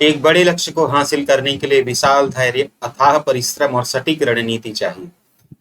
एक बड़े लक्ष्य को हासिल करने के लिए विशाल धैर्य, अथाह परिश्रम और सटीक रणनीति चाहिए।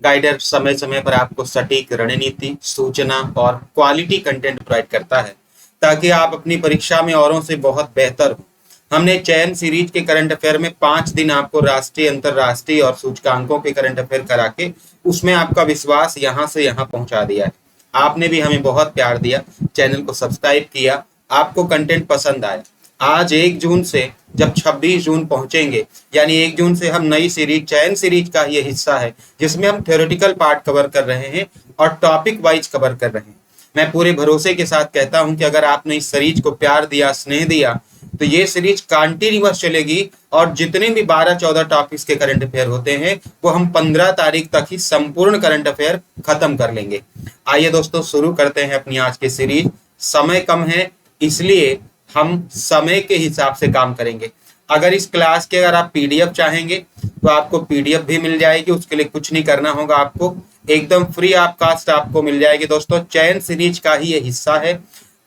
गाइडर समय समय पर आपको सटीक रणनीति, सूचना और क्वालिटी कंटेंट प्रोवाइड करता है ताकि आप अपनी परीक्षा में औरों से बहुत बेहतर हो। हमने चयन सीरीज के करंट अफेयर में 5 दिन आपको राष्ट्रीय, अंतरराष्ट्रीय और सूचकांकों के करंट अफेयर करा के उसमें आपका विश्वास यहाँ से यहाँ पहुंचा दिया है। आपने भी हमें बहुत प्यार दिया, चैनल को सब्सक्राइब किया, आपको कंटेंट पसंद आया। आज 1 जून से जब 26 जून पहुंचेंगे, यानी 1 जून से हम नई सीरीज, चयन सीरीज का ये हिस्सा है जिसमें हम थ्योरेटिकल पार्ट कवर कर रहे हैं और टॉपिक वाइज कवर कर रहे हैं। मैं पूरे भरोसे के साथ कहता हूं कि अगर आपने इस सीरीज को प्यार दिया, स्नेह दिया, तो ये सीरीज कंटिन्यूअस चलेगी और जितने भी 12-14 टॉपिक्स के करंट अफेयर होते हैं वो हम 15 तारीख तक ही संपूर्ण करंट अफेयर खत्म कर लेंगे। आइए दोस्तों, शुरू करते हैं अपनी आज की सीरीज। समय कम है, इसलिए हम समय के हिसाब से काम करेंगे। अगर इस क्लास के अगर आप पीडीएफ चाहेंगे तो आपको पीडीएफ भी मिल जाएगी। उसके लिए कुछ नहीं करना होगा, आपको एकदम फ्री ऑफ कॉस्ट आपको मिल जाएगी। दोस्तों, चयन सीरीज का ही ये हिस्सा है।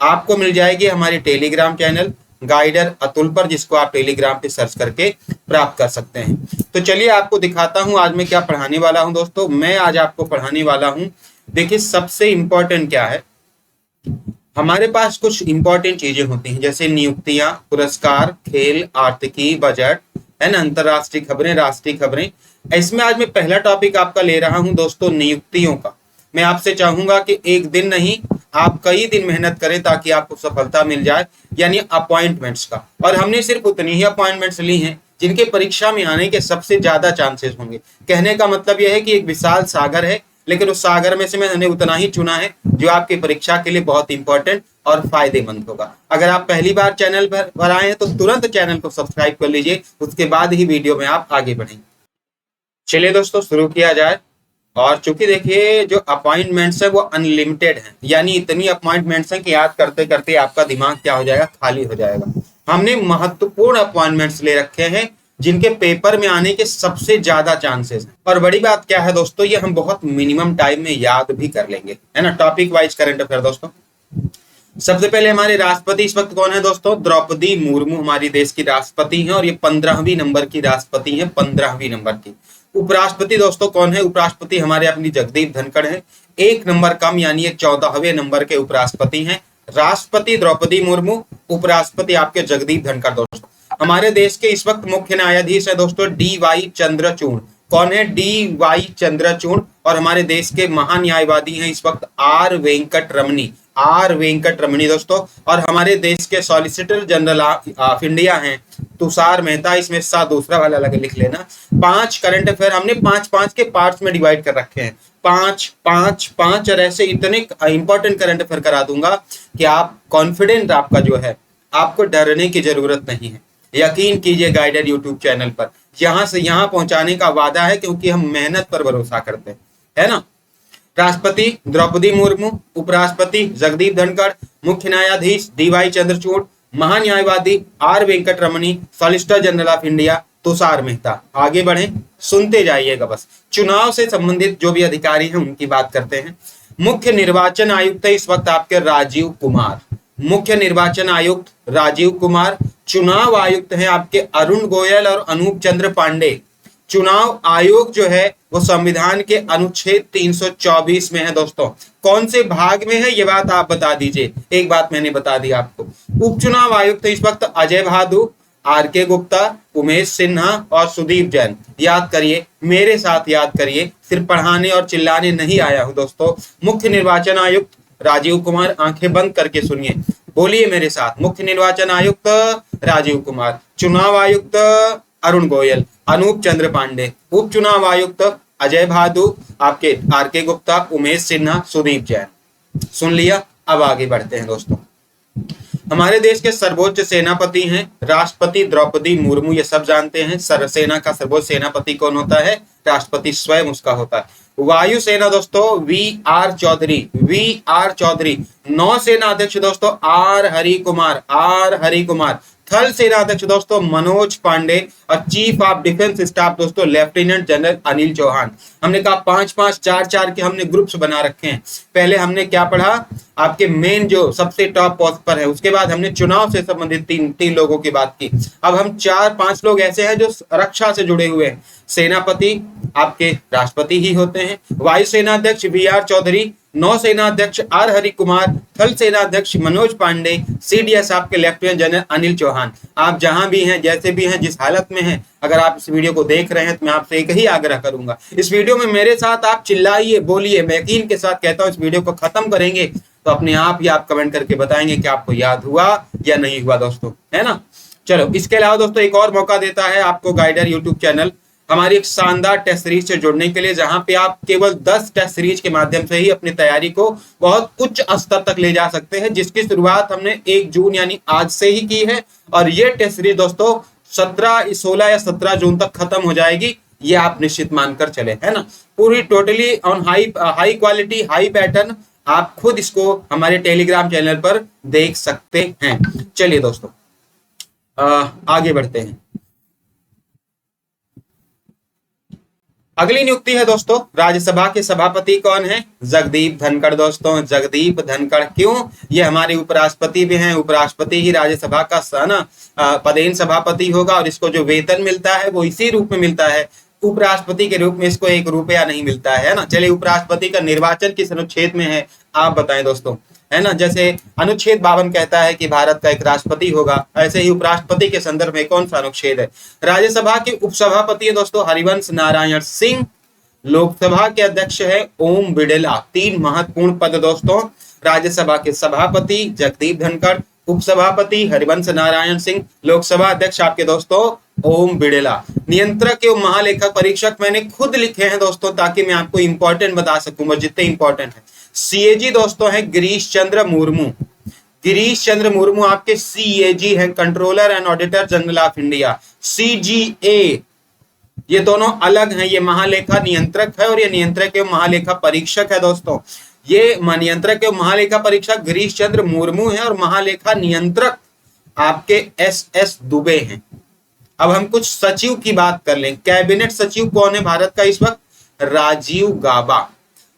आपको मिल जाएगी हमारे टेलीग्राम चैनल गाइडर अतुल पर, जिसको आप टेलीग्राम पे सर्च करके प्राप्त कर सकते हैं। तो चलिए आपको दिखाता हूं आज मैं क्या पढ़ाने वाला हूं। दोस्तों, मैं आज आपको पढ़ाने वाला हूं, देखिए सबसे इंपॉर्टेंट क्या है, हमारे पास कुछ इंपॉर्टेंट चीजें होती हैं जैसे नियुक्तियां, पुरस्कार, खेल, आर्थिकी, बजट, है ना, अंतरराष्ट्रीय खबरें, राष्ट्रीय खबरें। इसमें आज मैं पहला टॉपिक आपका ले रहा हूं दोस्तों, नियुक्तियों का। मैं आपसे चाहूंगा कि एक दिन नहीं, आप कई दिन मेहनत करें ताकि आपको सफलता मिल जाए, यानी अपॉइंटमेंट्स का। और हमने सिर्फ उतनी ही अपॉइंटमेंट्स ली हैं जिनके परीक्षा में आने के सबसे ज्यादा चांसेस होंगे। कहने का मतलब यह है कि एक विशाल सागर है, लेकिन उस सागर में से मैंने उतना ही चुना है जो आपकी परीक्षा के लिए बहुत इंपॉर्टेंट और फायदेमंद होगा। अगर आप पहली बार चैनल पर आए हैं तो तुरंत चैनल को सब्सक्राइब कर लीजिए, उसके बाद ही वीडियो में आप आगे बढ़ेंगे। चलिए दोस्तों, शुरू किया जाए। और चूंकि देखिए जो अपॉइंटमेंट्स है वो अनलिमिटेड है, यानी इतनी अपॉइंटमेंट्स हैं कि याद करते करते आपका दिमाग क्या हो जाएगा, खाली हो जाएगा। हमने महत्वपूर्ण अपॉइंटमेंट्स ले रखे हैं जिनके पेपर में आने के सबसे ज्यादा चांसेस हैं। और बड़ी बात क्या है दोस्तों, ये हम बहुत मिनिमम टाइम में याद भी कर लेंगे, है ना। टॉपिक वाइज करंट अफेयर दोस्तों, सबसे पहले हमारे राष्ट्रपति इस वक्त कौन है दोस्तों, द्रौपदी मुर्मू हमारी देश की राष्ट्रपति हैं और ये 15वीं नंबर की राष्ट्रपति हैं, 15वीं नंबर की। उपराष्ट्रपति दोस्तों कौन है, उपराष्ट्रपति हमारे अपनी जगदीप धनखड़ है, 1 नंबर कम, यानी ये 14वें नंबर के उपराष्ट्रपति हैं। राष्ट्रपति द्रौपदी मुर्मू, उपराष्ट्रपति आपके जगदीप धनखड़। दोस्तों, हमारे देश के इस वक्त मुख्य न्यायाधीश है दोस्तों डी.वाई. चंद्रचूड़। कौन है, डी.वाई. चंद्रचूड़। और हमारे देश के महान्यायवादी हैं इस वक्त आर वेंकट रमनी, आर वेंकट रमनी दोस्तों। और हमारे देश के सॉलिसिटर जनरल ऑफ इंडिया हैं तुषार मेहता। इसमें सा दूसरा वाला लगे लिख लेना। 5 करंट अफेयर हमने 5-5 के पार्ट्स में डिवाइड कर रखे हैं, 5-5-5, और ऐसे इतने इंपॉर्टेंट करंट अफेयर करा दूंगा कि आप कॉन्फिडेंट, आपका जो है, आपको डरने की जरूरत नहीं है। यकीन कीजिए गाइडर यूट्यूब चैनल पर यहां से यहां पहुंचाने का वादा है, क्योंकि हम मेहनत पर भरोसा करते हैं, है ना। राष्ट्रपति द्रौपदी मुर्मू, उपराष्ट्रपति जगदीप धनखड़, मुख्य न्यायाधीश डी.वाई. चंद्रचूड़, महान्यायवादी R Venkat Ramani, solicitor general of India Tushar Mehta. आगे बढ़े, सुनते जाइएगा बस। चुनाव से संबंधित जो भी अधिकारी हैं उनकी बात करते हैं। मुख्य निर्वाचन आयुक्त है इस वक्त आपके राजीव कुमार, मुख्य निर्वाचन आयुक्त राजीव कुमार। चुनाव आयुक्त हैं आपके अरुण गोयल और अनूप चंद्र पांडे। चुनाव आयोग जो है वो संविधान के अनुच्छेद 324 में है दोस्तों। कौन से भाग में है ये बात आप बता दीजिए। एक बात मैंने बता दी आपको। उपचुनाव आयुक्त इस वक्त अजय बहादुर, आर.के. गुप्ता, उमेश सिन्हा और सुदीप जैन। याद करिए, मेरे साथ याद करिए, सिर्फ पढ़ाने और चिल्लाने नहीं आया हूं दोस्तों। मुख्य निर्वाचन आयुक्त राजीव कुमार, आंखें बंद करके सुनिए, बोलिए मेरे साथ, मुख्य निर्वाचन आयुक्त राजीव कुमार, चुनाव आयुक्त अरुण गोयल, अनूप चंद्र पांडे, उप चुनाव आयुक्त अजय बहादुर, आपके आर.के. गुप्ता, उमेश सिन्हा, सुदीप जैन। सुन लिया, अब आगे बढ़ते हैं दोस्तों। हमारे देश के सर्वोच्च सेनापति हैं राष्ट्रपति द्रौपदी मुर्मू, ये सब जानते हैं। सेना का सर्वोच्च सेनापति कौन होता है, राष्ट्रपति स्वयं उसका होता है। वायुसेना दोस्तों वी.आर. चौधरी, वी.आर. चौधरी। नौसेना अध्यक्ष दोस्तों आर. हरि कुमार, आर. हरि कुमार। थल सेनाध्यक्ष दोस्तों मनोज पांडे और चीफ ऑफ डिफेंस स्टाफ दोस्तों लेफ्टिनेंट जनरल अनिल चौहान। हमने कहा 5-5, 4-4 के हमने ग्रुप्स बना रखे हैं। पहले हमने क्या पढ़ा, आपके मेन जो सबसे टॉप पोस्ट पर है, उसके बाद हमने चुनाव से संबंधित तीन लोगों की बात की। अब हम 4-5 लोग ऐसे हैं जो रक्षा से जुड़े हुए हैं। सेनापति आपके राष्ट्रपति ही होते हैं, वायुसेनाध्यक्ष BR चौधरी, नौसेनाध्यक्ष R हरि कुमार, थल सेनाध्यक्ष मनोज पांडे, CDS आपके लेफ्टिनेंट जनरल अनिल चौहान। आप जहां भी हैं, जैसे भी हैं, जिस हालत में हैं, अगर आप इस वीडियो को देख रहे हैं तो मैं आपसे एक ही आग्रह करूंगा, इस वीडियो में मेरे साथ आप चिल्लाइए, बोलिए। मैं यकीन के साथ कहता हूं इस वीडियो को खत्म करेंगे तो अपने आप ही आप कमेंट करके बताएंगे कि आपको याद हुआ या नहीं हुआ दोस्तों, है ना। चलो, इसके अलावा दोस्तों एक और मौका देता है आपको गाइडर यूट्यूब चैनल हमारी एक शानदार टेस्ट सीरीज से जुड़ने के लिए, जहां पे आप केवल 10 टेस्ट सीरीज के माध्यम से ही अपनी तैयारी को बहुत उच्च स्तर तक ले जा सकते हैं, जिसकी शुरुआत हमने 1 जून यानी आज से ही की है। और ये टेस्ट सीरीज दोस्तों 16 या 17 जून तक खत्म हो जाएगी, ये आप निश्चित मानकर चले, है ना। पूरी totally on high quality, high pattern. आप खुद इसको हमारे टेलीग्राम चैनल पर देख सकते हैं। चलिए दोस्तों आगे बढ़ते हैं। अगली नियुक्ति है दोस्तों, राज्यसभा के सभापति कौन है? जगदीप धनखड़ दोस्तों, जगदीप धनखड़। क्यों? ये हमारे उपराष्ट्रपति भी हैं, उपराष्ट्रपति ही राज्यसभा का पदेन सभापति होगा, और इसको जो वेतन मिलता है वो इसी रूप में मिलता है, उपराष्ट्रपति के रूप में। इसको 1 रुपया नहीं मिलता है ना। चलिए, उपराष्ट्रपति का निर्वाचन किस अनुच्छेद में है आप बताएं दोस्तों, है ना। जैसे अनुच्छेद 52 कहता है कि भारत का एक राष्ट्रपति होगा, ऐसे ही उपराष्ट्रपति के संदर्भ में कौन सा अनुच्छेद है? राज्यसभा के उपसभापति है दोस्तों हरिवंश नारायण सिंह। लोकसभा के अध्यक्ष है ओम बिड़ला। 3 महत्वपूर्ण पद दोस्तों, राज्यसभा के सभापति जगदीप धनखड़, उपसभापति हरिवंश नारायण सिंह, लोकसभा अध्यक्ष आपके दोस्तों ओम बिड़ला। नियंत्रक एवं महालेखा परीक्षक मैंने खुद लिखे हैं दोस्तों, ताकि मैं आपको इंपॉर्टेंट बता सकूं, वो जितने इंपॉर्टेंट है। CAG दोस्तों है गिरीश चंद्र मुर्मू। गिरीश चंद्र मुर्मू आपके CAG है, controller and auditor general of India. CGA ये दोनों अलग हैं, ये महालेखा नियंत्रक है और ये नियंत्रक एवं महालेखा परीक्षक है दोस्तों। ये नियंत्रक एवं महालेखा परीक्षक गिरीश चंद्र मुर्मू है और महालेखा नियंत्रक आपके SS दुबे हैं। अब हम कुछ सचिव की बात कर लें। कैबिनेट सचिव कौन है भारत का इस वक्त? राजीव गाबा।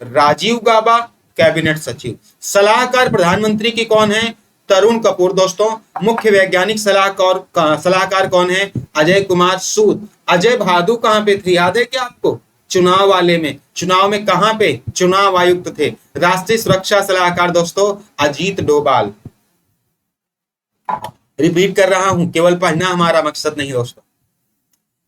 राजीव गाबा कैबिनेट सचिव। सलाहकार प्रधानमंत्री की कौन है? तरुण कपूर दोस्तों। मुख्य वैज्ञानिक सलाहकार कौन है? अजय कुमार सूद। अजय भादु कहां पे थे, याद है क्या आपको? चुनाव वाले में। चुनाव में कहां पे? चुनाव आयुक्त थे। राष्ट्रीय सुरक्षा सलाहकार दोस्तों अजीत डोभाल। रिपीट कर रहा हूं, केवल पढ़ना हमारा मकसद नहीं दोस्तों।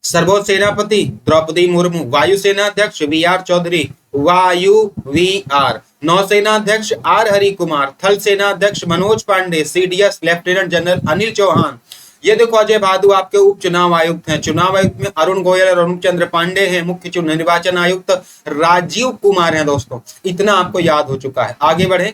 सर्वोच्च सेनापति द्रौपदी मुर्मू। वायुसेना अध्यक्ष BR चौधरी, वायु VR। नौसेना अध्यक्ष R हरि कुमार। थल सेना अध्यक्ष Manoj Pande. CDS lieutenant general Anil Chauhan. ये देखो अजय भादु आपके उप चुनाव आयुक्त हैं। चुनाव आयुक्त में अरुण गोयल और अरुण चंद्र पांडे हैं। मुख्य निर्वाचन आयुक्त राजीव कुमार हैं दोस्तों। इतना आपको याद हो चुका है। आगे बढ़े,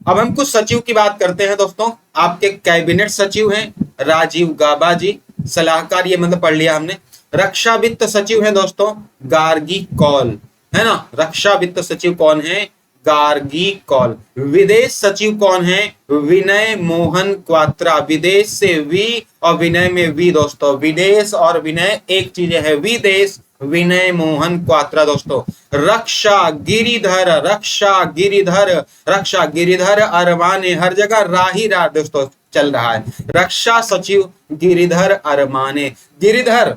अब हम कुछ सचिव की बात करते हैं दोस्तों। आपके कैबिनेट सचिव हैं राजीव गाबा जी। सलाहकार ये मतलब पढ़ लिया हमने। रक्षा वित्त सचिव है दोस्तों गार्गी कौल, है ना। रक्षा वित्त सचिव कौन है? गार्गी कौल। विदेश सचिव कौन है? विनय मोहन क्वात्रा। विदेश से वी और विनय में वी दोस्तों। विदेश और विनय एक चीज है। विदेश विनय मोहन क्वात्रा दोस्तों। रक्षा गिरिधर। रक्षा गिरिधर। रक्षा गिरिधर अरमाने। हर जगह राही रा दोस्तों चल रहा है। रक्षा सचिव गिरिधर अरमाने। गिरिधर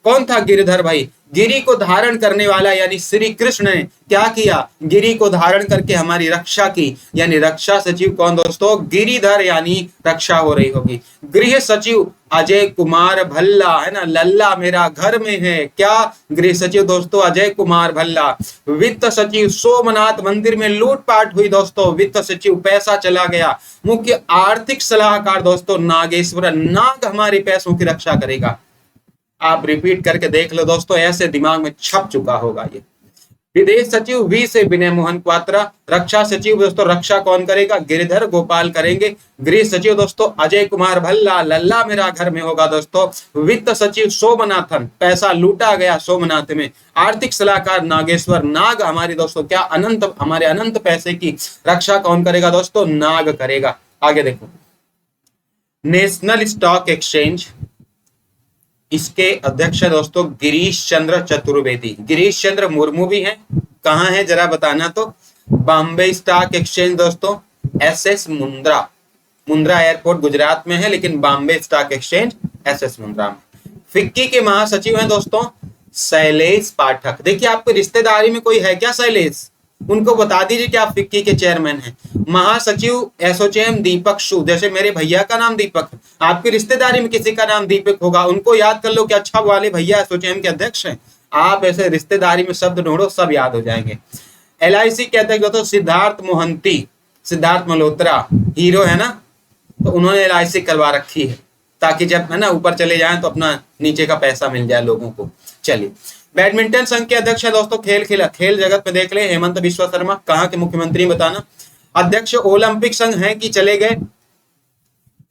कौन था? गिरिधर भाई गिरी को धारण करने वाला, यानी श्री कृष्ण ने क्या किया? गिरी को धारण करके हमारी रक्षा की, यानी रक्षा सचिव कौन दोस्तों? गिरिधर, यानी रक्षा हो रही होगी। गृह सचिव अजय कुमार भल्ला, है ना। लल्ला मेरा घर में है। क्या? गृह सचिव दोस्तों अजय कुमार भल्ला। वित्त सचिव सोमनाथ मंदिर में लूटपाट हुई दोस्तों, वित्त सचिव पैसा चला गया। मुख्य आर्थिक सलाहकार दोस्तों नागेश्वर। नाग हमारे पैसों की रक्षा करेगा। आप रिपीट करके देख लो दोस्तों, ऐसे दिमाग में छप चुका होगा ये। विदेश सचिव वी से विनय मोहन क्वात्रा। रक्षा सचिव दोस्तों रक्षा कौन करेगा? गिरिधर गोपाल करेंगे। गृह सचिव दोस्तों अजय कुमार भल्ला। लल्ला मेरा घर में होगा दोस्तों। वित्त सचिव सोमनाथन, पैसा लूटा गया सोमनाथ में। आर्थिक सलाहकार नागेश्वर। नाग हमारी दोस्तों क्या? अनंत, हमारे अनंत पैसे की रक्षा कौन करेगा दोस्तों? नाग करेगा। आगे देखो, नेशनल स्टॉक एक्सचेंज, इसके अध्यक्ष है दोस्तों गिरीश चंद्र चतुर्वेदी। गिरीश चंद्र मुर्मू भी हैं, कहाँ है जरा बताना। तो बॉम्बे स्टॉक एक्सचेंज दोस्तों SS मुंद्रा, मुंद्रा एयरपोर्ट गुजरात में है, लेकिन Bombay stock exchange SS Mundra में। फिक्की के महासचिव हैं दोस्तों शैलेश पाठक। देखिए आपके रिश्तेदारी में कोई है क्या शैलेश, उनको बता दीजिए कि आप फिक्की के चेयरमैन हैं। महासचिव एसोचैम दीपक शू, जैसे मेरे भैया का नाम दीपक है, आपकी रिश्तेदारी में किसी का नाम दीपक होगा, उनको याद कर लो कि अच्छा वाले भैया एसोचैम के अध्यक्ष हैं। आप ऐसे रिश्तेदारी में शब्द ढूंढो, सब याद हो जाएंगे। LIC के अध्यक्ष दोस्तों सिद्धार्थ मोहंती, सिद्धार्थ मल्होत्रा हीरो है ना, तो उन्होंने LIC करवा रखी है ताकि जब है ना ऊपर चले जाएं तो अपना नीचे का पैसा मिल जाए लोगों को। चलिए, बैडमिंटन संघ के अध्यक्ष है दोस्तों खेल जगत में देख ले हेमंत बिश्वा शर्मा, कहाँ के मुख्यमंत्री बताना। अध्यक्ष ओलंपिक संघ हैं कि चले गए।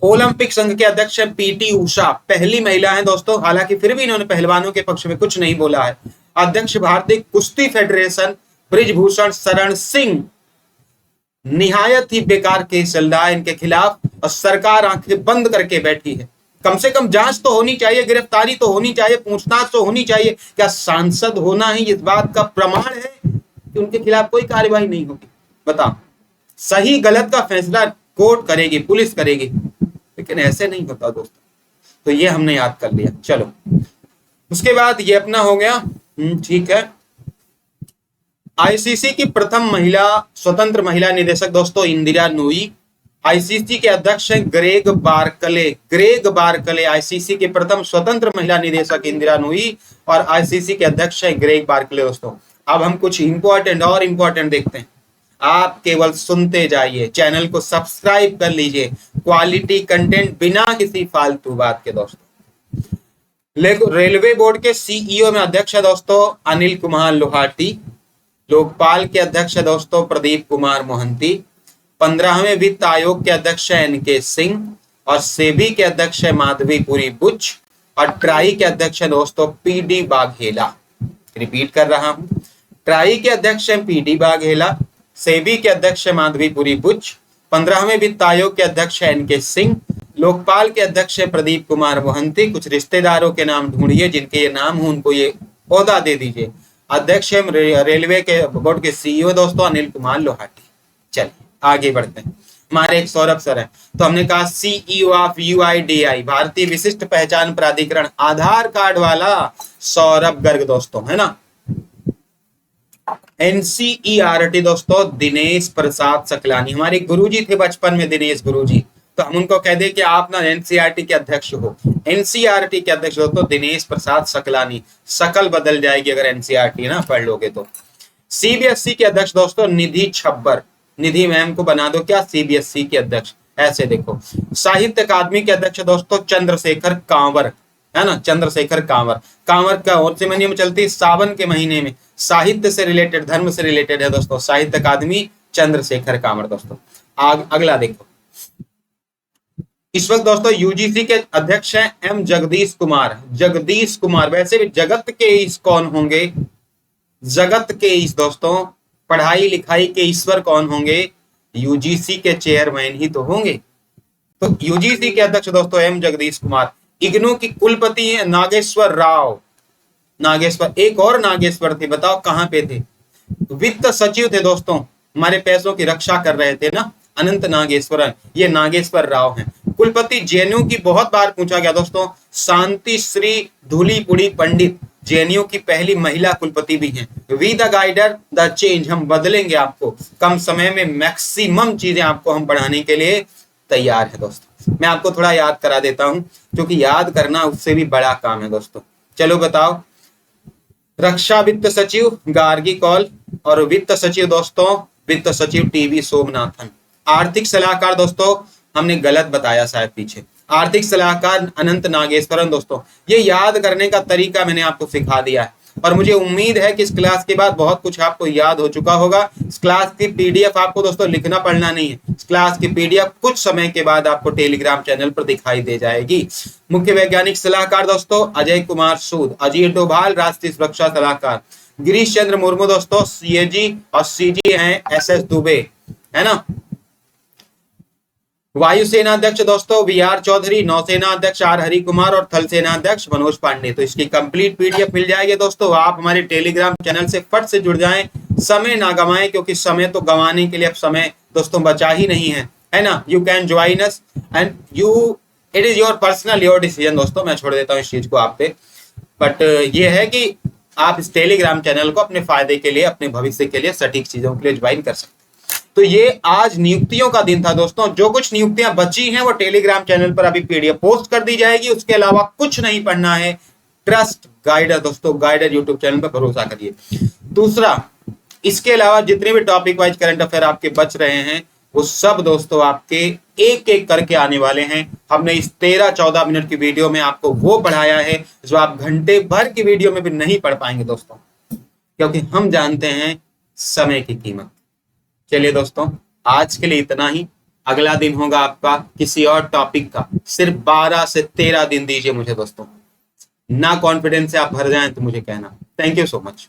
ओलंपिक संघ के अध्यक्ष है PT उषा, पहली महिला है दोस्तों, हालांकि फिर भी इन्होंने पहलवानों के पक्ष में कुछ नहीं बोला है। अध्यक्ष भारतीय कुश्ती फेडरेशन ब्रिजभूषण शरण सिंह, निहायत ही बेकार केस चल रहा है इनके खिलाफ और सरकार आंखें बंद करके बैठी है। कम से कम जांच तो होनी चाहिए, गिरफ्तारी तो होनी चाहिए, पूछताछ तो होनी चाहिए। क्या सांसद होना ही इस बात का प्रमाण है कि उनके खिलाफ कोई कार्रवाई नहीं होगी? बताओ, सही गलत का फैसला कोर्ट करेगी, पुलिस करेगी, लेकिन ऐसे नहीं होता दोस्तों। तो ये हमने याद कर लिया। चलो, उसके बाद ये अपना हो गया, ठीक है। ICC की प्रथम महिला स्वतंत्र महिला निदेशक दोस्तों इंदिरा नूई। ICC के अध्यक्ष हैं Greg Barclay, Greg Barclay ICC के प्रथम स्वतंत्र महिला निदेशक इंदिरा नूई और ICC के अध्यक्ष हैं ग्रेग बार्कले। दोस्तों अब हम कुछ इंपॉर्टेंट देखते हैं, आप केवल सुनते जाइए, चैनल को सब्सक्राइब कर लीजिए, क्वालिटी कंटेंट बिना किसी फालतू बात के। दोस्तों रेलवे बोर्ड के CEO में अध्यक्ष है दोस्तों अनिल कुमार लोहाटी। लोकपाल के अध्यक्ष है दोस्तों प्रदीप कुमार मोहंती। 15वें वित्त आयोग के अध्यक्ष है NK सिंह और सेबी के अध्यक्ष है माधवीपुरी बुच और ट्राई के अध्यक्ष है दोस्तों PD बाघेला। रिपीट कर रहा हूं, ट्राई के अध्यक्ष है PD बाघेला, सेबी के अध्यक्ष है माधवीपुरी बुच, 15वें वित्त आयोग के अध्यक्ष है NK सिंह, लोकपाल के अध्यक्ष है प्रदीप कुमार मोहंती। कुछ रिश्तेदारों के नाम ढूंढिए जिनके ये नाम हो, उनको ये ओहदा दे दीजिए। अध्यक्ष है रेलवे के बोर्ड के CEO दोस्तों अनिल कुमार लोहाटी। चलिए आगे बढ़ते हैं। हमारे एक सौरभ सर हैं, तो हमने कहा CEO ऑफ UIDAI भारतीय विशिष्ट पहचान प्राधिकरण, आधार कार्ड वाला सौरभ गर्ग दोस्तों, है ना। NCERT दोस्तों दिनेश प्रसाद सकलानी, हमारे गुरुजी थे बचपन में दिनेश गुरुजी, तो हम उनको कह दे कि आप ना NCERT के अध्यक्ष हो। NCERT के अध्यक्ष दोस्तों दिनेश प्रसाद सकलानी, शकल बदल जाएगी अगर NCERT ना पढ़ लोगे तो। CBSE के अध्यक्ष दोस्तों निधि छब्बर, निधि मैम को बना दो क्या CBSE के अध्यक्ष, ऐसे देखो। साहित्य अकादमी के अध्यक्ष दोस्तों चंद्रशेखर कांवर, है ना, चंद्रशेखर कांवर। कांवर का और से महीने में चलती, सावन के महीने में, साहित्य से रिलेटेड, धर्म से रिलेटेड है दोस्तों, साहित्य अकादमी चंद्रशेखर कांवर। दोस्तों अगला देखो, इस वक्त दोस्तों UGC के अध्यक्ष हैं M जगदीश कुमार। जगदीश कुमार, वैसे भी जगत के ईश कौन होंगे? जगत के ईश दोस्तों, पढ़ाई लिखाई के ईश्वर कौन होंगे? UGC के चेयरमैन ही तो होंगे। तो UGC के अध्यक्ष दोस्तों M जगदीश कुमार। इग्नू की कुलपति है नागेश्वर राव, नागेश्वर, एक और नागेश्वर थे, बताओ कहां पे थे? वित्त सचिव थे दोस्तों, हमारे पैसों की रक्षा कर रहे थे ना, अनंत नागेश्वरन, ये नागेश्वर राव हैं। कुलपति JNU की बहुत बार पूछा गया दोस्तों, शांति श्री धूलीपुड़ी पंडित JNU की पहली महिला कुलपति भी हैं। We the guider the change, हम बदलेंगे आपको, कम समय में मैक्सिमम चीजें आपको हम पढ़ाने के लिए तैयार है। दोस्तों मैं आपको थोड़ा याद करा देता हूं, क्योंकि याद करना उससे भी बड़ा काम है दोस्तों। चलो बताओ, रक्षा वित्त सचिव गार्गी कौल और वित्त सचिव दोस्तों वित्त सचिव TV सोमनाथन। आर्थिक सलाहकार दोस्तों हमने गलत बताया शायद पीछे, आर्थिक सलाहकार अनंत नागेश्वरन। दोस्तों ये याद करने का तरीका मैंने आपको सिखा दिया है और मुझे उम्मीद है कि इस क्लास के बाद बहुत कुछ आपको याद हो चुका होगा। इस क्लास की PDF आपको दोस्तों लिखना पढ़ना नहीं है, इस क्लास की PDF कुछ समय के बाद आपको टेलीग्राम चैनल पर दिखाई दे जाएगी। मुख्य वैज्ञानिक सलाहकार दोस्तों अजय कुमार सूद, अजीत डोभाल राष्ट्रीय सुरक्षा सलाहकार, गिरीश चंद्र मुर्मू दोस्तों CAG और CG हैं SS दुबे, है ना। वायुसेना अध्यक्ष दोस्तों वी आर चौधरी, नौसेना अध्यक्ष आर हरि कुमार और थल सेना अध्यक्ष मनोज पांडे। तो इसकी कंप्लीट पीडीएफ मिल जाएगी दोस्तों। आप हमारे टेलीग्राम चैनल से फट से जुड़ जाएं, समय ना गवाएं, क्योंकि समय तो गंवाने के लिए अब समय दोस्तों बचा ही नहीं है ना। You can join us and you, it is your personal, your decision दोस्तों। मैं छोड़ देता हूँ इस चीज को आप पे, बट ये है कि आप इस टेलीग्राम चैनल को अपने फायदे के लिए, अपने भविष्य के लिए, सटीक चीजों के लिए ज्वाइन कर सकते हैं। तो ये आज नियुक्तियों का दिन था दोस्तों। जो कुछ नियुक्तियां बची हैं वो टेलीग्राम चैनल पर अभी पीडीएफ पोस्ट कर दी जाएगी। उसके अलावा कुछ नहीं पढ़ना है। ट्रस्ट गाइडर दोस्तों, गाइडर यूट्यूब चैनल पर भरोसा करिए। दूसरा, इसके अलावा जितने भी टॉपिक वाइज करंट अफेयर आपके बच रहे हैं वो सब दोस्तों आपके एक एक करके आने वाले हैं। हमने इस 13-14 मिनट की वीडियो में आपको वो पढ़ाया है जो आप घंटे भर की वीडियो में भी नहीं पढ़ पाएंगे दोस्तों, क्योंकि हम जानते हैं समय की कीमत। चलिए दोस्तों, आज के लिए इतना ही। अगला दिन होगा आपका किसी और टॉपिक का। सिर्फ 12 से 13 दिन दीजिए मुझे दोस्तों। ना कॉन्फिडेंस से आप भर जाएं तो मुझे कहना। Thank you so much.